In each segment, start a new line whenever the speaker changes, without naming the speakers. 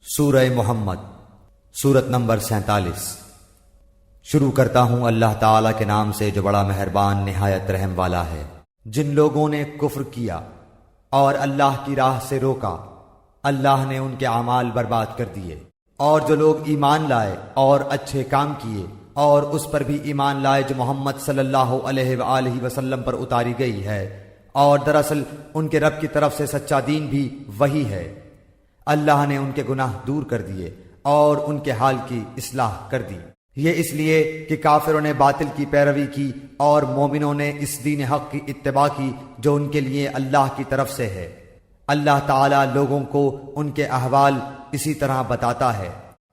سورہ محمد سورت نمبر 47۔ شروع کرتا ہوں اللہ تعالیٰ کے نام سے جو بڑا مہربان نہایت رحم والا ہے۔ جن لوگوں نے کفر کیا اور اللہ کی راہ سے روکا، اللہ نے ان کے اعمال برباد کر دیے، اور جو لوگ ایمان لائے اور اچھے کام کیے اور اس پر بھی ایمان لائے جو محمد صلی اللہ علیہ وآلہ وسلم پر اتاری گئی ہے، اور دراصل ان کے رب کی طرف سے سچا دین بھی وہی ہے، اللہ نے ان کے گناہ دور کر دیے اور ان کے حال کی اصلاح کر دی۔ یہ اس لیے کہ کافروں نے باطل کی پیروی کی اور مومنوں نے اس دین حق کی اتباع کی جو ان کے لیے اللہ کی طرف سے ہے۔ اللہ تعالیٰ لوگوں کو ان کے احوال اسی طرح بتاتا ہے۔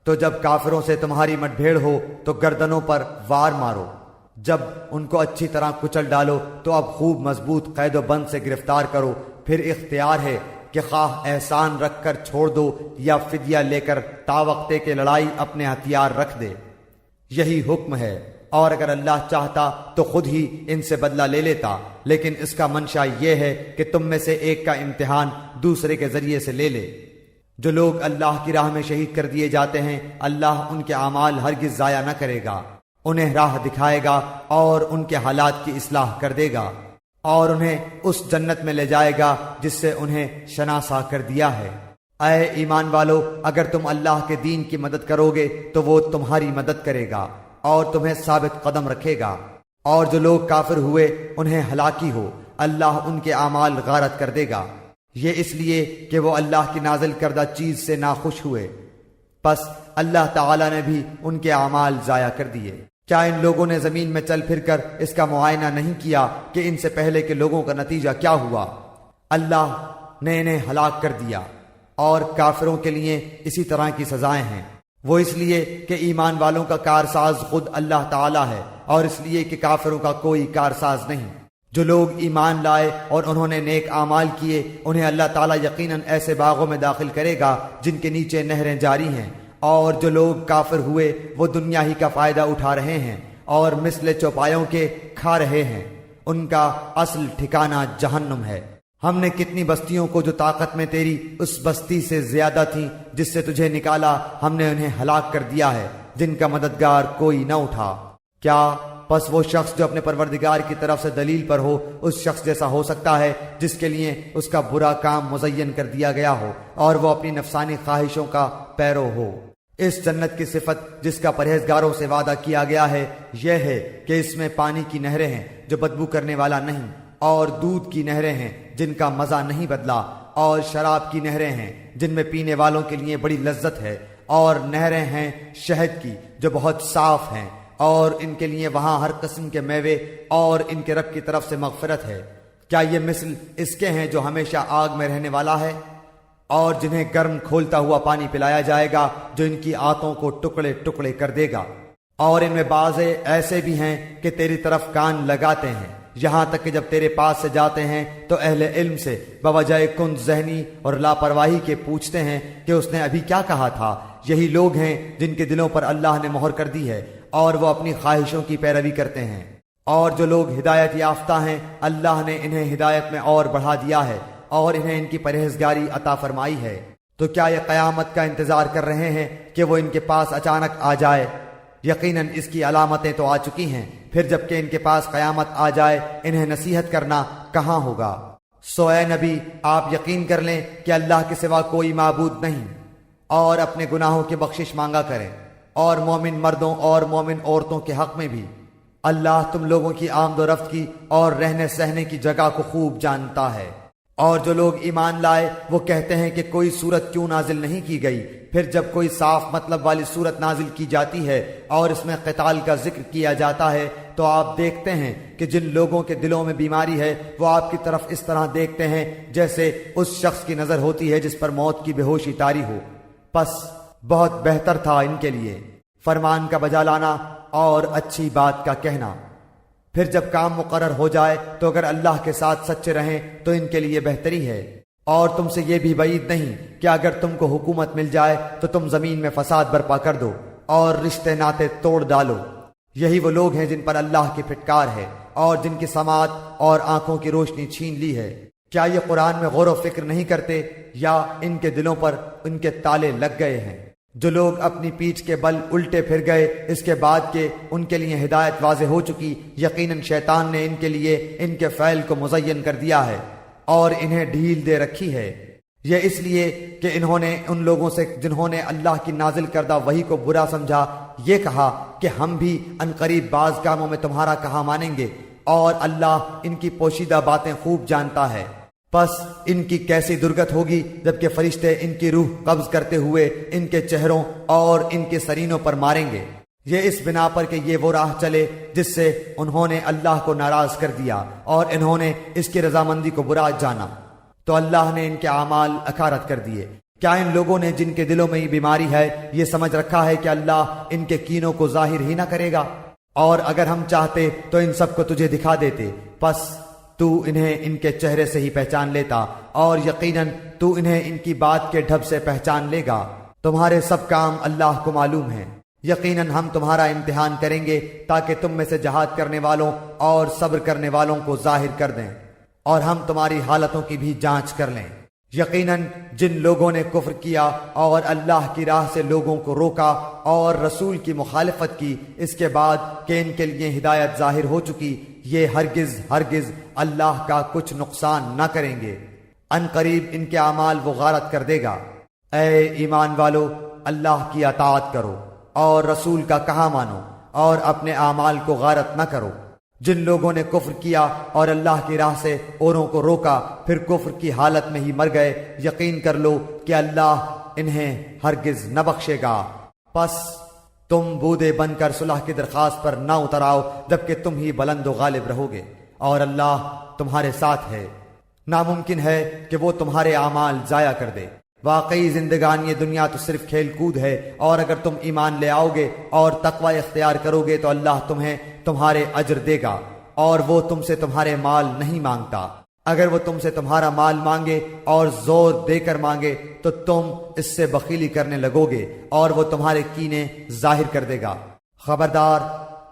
تو جب کافروں سے تمہاری مٹ بھیڑ ہو تو گردنوں پر وار مارو، جب ان کو اچھی طرح کچل ڈالو تو اب خوب مضبوط قید و بند سے گرفتار کرو، پھر اختیار ہے کہ خواہ احسان رکھ کر چھوڑ دو یا فدیہ لے کر تاوقتے کے لڑائی اپنے ہتھیار رکھ دے۔ یہی حکم ہے، اور اگر اللہ چاہتا تو خود ہی ان سے بدلہ لے لیتا، لیکن اس کا منشا یہ ہے کہ تم میں سے ایک کا امتحان دوسرے کے ذریعے سے لے لے۔ جو لوگ اللہ کی راہ میں شہید کر دیے جاتے ہیں، اللہ ان کے اعمال ہرگز ضائع نہ کرے گا، انہیں راہ دکھائے گا اور ان کے حالات کی اصلاح کر دے گا، اور انہیں اس جنت میں لے جائے گا جس سے انہیں شناسا کر دیا ہے۔ اے ایمان والو، اگر تم اللہ کے دین کی مدد کرو گے تو وہ تمہاری مدد کرے گا اور تمہیں ثابت قدم رکھے گا، اور جو لوگ کافر ہوئے انہیں ہلاکی ہو، اللہ ان کے اعمال غارت کر دے گا، یہ اس لیے کہ وہ اللہ کی نازل کردہ چیز سے ناخوش ہوئے، پس اللہ تعالی نے بھی ان کے اعمال ضائع کر دیے۔ کیا ان لوگوں نے زمین میں چل پھر کر اس کا معائنہ نہیں کیا کہ ان سے پہلے کے لوگوں کا نتیجہ کیا ہوا؟ اللہ نے انہیں ہلاک کر دیا، اور کافروں کے لیے اسی طرح کی سزائیں ہیں۔ وہ اس لیے کہ ایمان والوں کا کارساز خود اللہ تعالی ہے، اور اس لیے کہ کافروں کا کوئی کارساز نہیں۔ جو لوگ ایمان لائے اور انہوں نے نیک اعمال کیے، انہیں اللہ تعالی یقیناً ایسے باغوں میں داخل کرے گا جن کے نیچے نہریں جاری ہیں، اور جو لوگ کافر ہوئے وہ دنیا ہی کا فائدہ اٹھا رہے ہیں اور مثل چوپایوں کے کھا رہے ہیں، ان کا اصل ٹھکانہ جہنم ہے۔ ہم نے کتنی بستیوں کو جو طاقت میں تیری اس بستی سے زیادہ تھیں جس سے تجھے نکالا، ہم نے انہیں ہلاک کر دیا ہے، جن کا مددگار کوئی نہ اٹھا۔ کیا پس وہ شخص جو اپنے پروردگار کی طرف سے دلیل پر ہو اس شخص جیسا ہو سکتا ہے جس کے لیے اس کا برا کام مزین کر دیا گیا ہو اور وہ اپنی نفسانی خواہشوں کا پیرو ہو؟ اس جنت کی صفت جس کا پرہیزگاروں سے وعدہ کیا گیا ہے یہ ہے کہ اس میں پانی کی نہریں ہیں جو بدبو کرنے والا نہیں، اور دودھ کی نہریں ہیں جن کا مزہ نہیں بدلا، اور شراب کی نہریں ہیں جن میں پینے والوں کے لیے بڑی لذت ہے، اور نہریں ہیں شہد کی جو بہت صاف ہیں، اور ان کے لیے وہاں ہر قسم کے میوے، اور ان کے رب کی طرف سے مغفرت ہے۔ کیا یہ مثل اس کے ہیں جو ہمیشہ آگ میں رہنے والا ہے، اور جنہیں گرم کھولتا ہوا پانی پلایا جائے گا جو ان کی آنتوں کو ٹکڑے ٹکڑے کر دے گا؟ اور ان میں بعض ایسے بھی ہیں کہ تیری طرف کان لگاتے ہیں، یہاں تک کہ جب تیرے پاس سے جاتے ہیں تو اہل علم سے بوجہ کند ذہنی اور لاپرواہی کے پوچھتے ہیں کہ اس نے ابھی کیا کہا تھا۔ یہی لوگ ہیں جن کے دلوں پر اللہ نے مہر کر دی ہے اور وہ اپنی خواہشوں کی پیروی کرتے ہیں، اور جو لوگ ہدایت یافتہ ہیں اللہ نے انہیں ہدایت میں اور بڑھا دیا ہے اور انہیں ان کی پرہیزگاری عطا فرمائی ہے۔ تو کیا یہ قیامت کا انتظار کر رہے ہیں کہ وہ ان کے پاس اچانک آ جائے؟ یقیناً اس کی علامتیں تو آ چکی ہیں، پھر جب کہ ان کے پاس قیامت آ جائے انہیں نصیحت کرنا کہاں ہوگا؟ سو اے نبی، آپ یقین کر لیں کہ اللہ کے سوا کوئی معبود نہیں، اور اپنے گناہوں کی بخشش مانگا کریں، اور مومن مردوں اور مومن عورتوں کے حق میں بھی۔ اللہ تم لوگوں کی آمد و رفت کی اور رہنے سہنے کی جگہ کو خوب جانتا ہے۔ اور جو لوگ ایمان لائے وہ کہتے ہیں کہ کوئی صورت کیوں نازل نہیں کی گئی، پھر جب کوئی صاف مطلب والی صورت نازل کی جاتی ہے اور اس میں قتال کا ذکر کیا جاتا ہے تو آپ دیکھتے ہیں کہ جن لوگوں کے دلوں میں بیماری ہے وہ آپ کی طرف اس طرح دیکھتے ہیں جیسے اس شخص کی نظر ہوتی ہے جس پر موت کی بے ہوشی طاری ہو۔ پس بہت بہتر تھا ان کے لیے فرمان کا بجا لانا اور اچھی بات کا کہنا، پھر جب کام مقرر ہو جائے تو اگر اللہ کے ساتھ سچے رہیں تو ان کے لیے بہتری ہے۔ اور تم سے یہ بھی بعید نہیں کہ اگر تم کو حکومت مل جائے تو تم زمین میں فساد برپا کر دو اور رشتے ناتے توڑ ڈالو۔ یہی وہ لوگ ہیں جن پر اللہ کی پھٹکار ہے اور جن کی سماعت اور آنکھوں کی روشنی چھین لی ہے۔ کیا یہ قرآن میں غور و فکر نہیں کرتے یا ان کے دلوں پر ان کے تالے لگ گئے ہیں؟ جو لوگ اپنی پیٹھ کے بل الٹے پھر گئے اس کے بعد کہ ان کے لیے ہدایت واضح ہو چکی، یقیناً شیطان نے ان کے لیے ان کے فعل کو مزین کر دیا ہے اور انہیں ڈھیل دے رکھی ہے۔ یہ اس لیے کہ انہوں نے ان لوگوں سے جنہوں نے اللہ کی نازل کردہ وحی کو برا سمجھا یہ کہا کہ ہم بھی عنقریب بعض کاموں میں تمہارا کہا مانیں گے، اور اللہ ان کی پوشیدہ باتیں خوب جانتا ہے۔ پس ان کی کیسی درگت ہوگی جبکہ فرشتے ان کی روح قبض کرتے ہوئے ان کے چہروں اور ان کے سرینوں پر ماریں گے، یہ اس بنا پر کہ یہ وہ راہ چلے جس سے انہوں نے اللہ کو ناراض کر دیا اور انہوں نے اس کی رضامندی کو برا جانا، تو اللہ نے ان کے اعمال اکارت کر دیے۔ کیا ان لوگوں نے جن کے دلوں میں یہ بیماری ہے یہ سمجھ رکھا ہے کہ اللہ ان کے کینوں کو ظاہر ہی نہ کرے گا؟ اور اگر ہم چاہتے تو ان سب کو تجھے دکھا دیتے، پس تو انہیں ان کے چہرے سے ہی پہچان لیتا، اور یقیناً تو انہیں ان کی بات کے ڈھب سے پہچان لے گا۔ تمہارے سب کام اللہ کو معلوم ہیں۔ یقیناً ہم تمہارا امتحان کریں گے تاکہ تم میں سے جہاد کرنے والوں اور صبر کرنے والوں کو ظاہر کر دیں، اور ہم تمہاری حالتوں کی بھی جانچ کر لیں۔ یقیناً جن لوگوں نے کفر کیا اور اللہ کی راہ سے لوگوں کو روکا اور رسول کی مخالفت کی اس کے بعد کہ ان کے لیے ہدایت ظاہر ہو چکی، یہ ہرگز اللہ کا کچھ نقصان نہ کریں گے۔ ان قریب ان کے اعمال وہ غارت کر دے گا۔ اے ایمان والو، اللہ کی اطاعت کرو اور رسول کا کہا مانو اور اپنے اعمال کو غارت نہ کرو۔ جن لوگوں نے کفر کیا اور اللہ کی راہ سے اوروں کو روکا پھر کفر کی حالت میں ہی مر گئے، یقین کر لو کہ اللہ انہیں ہرگز نہ بخشے گا۔ پس تم بودے بن کر صلح کی درخواست پر نہ اتر آؤ جبکہ تم ہی بلند و غالب رہو گے، اور اللہ تمہارے ساتھ ہے۔ ناممکن ہے کہ وہ تمہارے اعمال ضائع کر دے۔ واقعی زندگانی دنیا تو صرف کھیل کود ہے، اور اگر تم ایمان لے آؤ گے اور تقوی اختیار کرو گے تو اللہ تمہیں تمہارے اجر دے گا، اور وہ تم سے تمہارے مال نہیں مانگتا۔ اگر وہ تم سے تمہارا مال مانگے اور زور دے کر مانگے تو تم اس سے بخیلی کرنے لگو گے، اور وہ تمہارے کینے ظاہر کر دے گا۔ خبردار،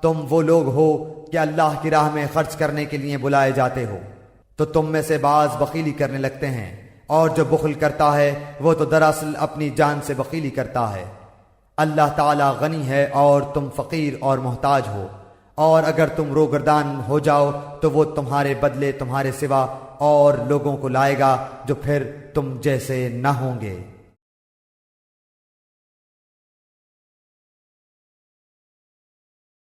تم وہ لوگ ہو کہ اللہ کی راہ میں خرچ کرنے کے لیے بلائے جاتے ہو تو تم میں سے بعض بخیلی کرنے لگتے ہیں، اور جو بخل کرتا ہے وہ تو دراصل اپنی جان سے بخیلی کرتا ہے۔ اللہ تعالی غنی ہے اور تم فقیر اور محتاج ہو، اور اگر تم روگردان ہو جاؤ تو وہ تمہارے بدلے تمہارے سوا اور لوگوں کو لائے گا جو پھر تم جیسے نہ ہوں گے۔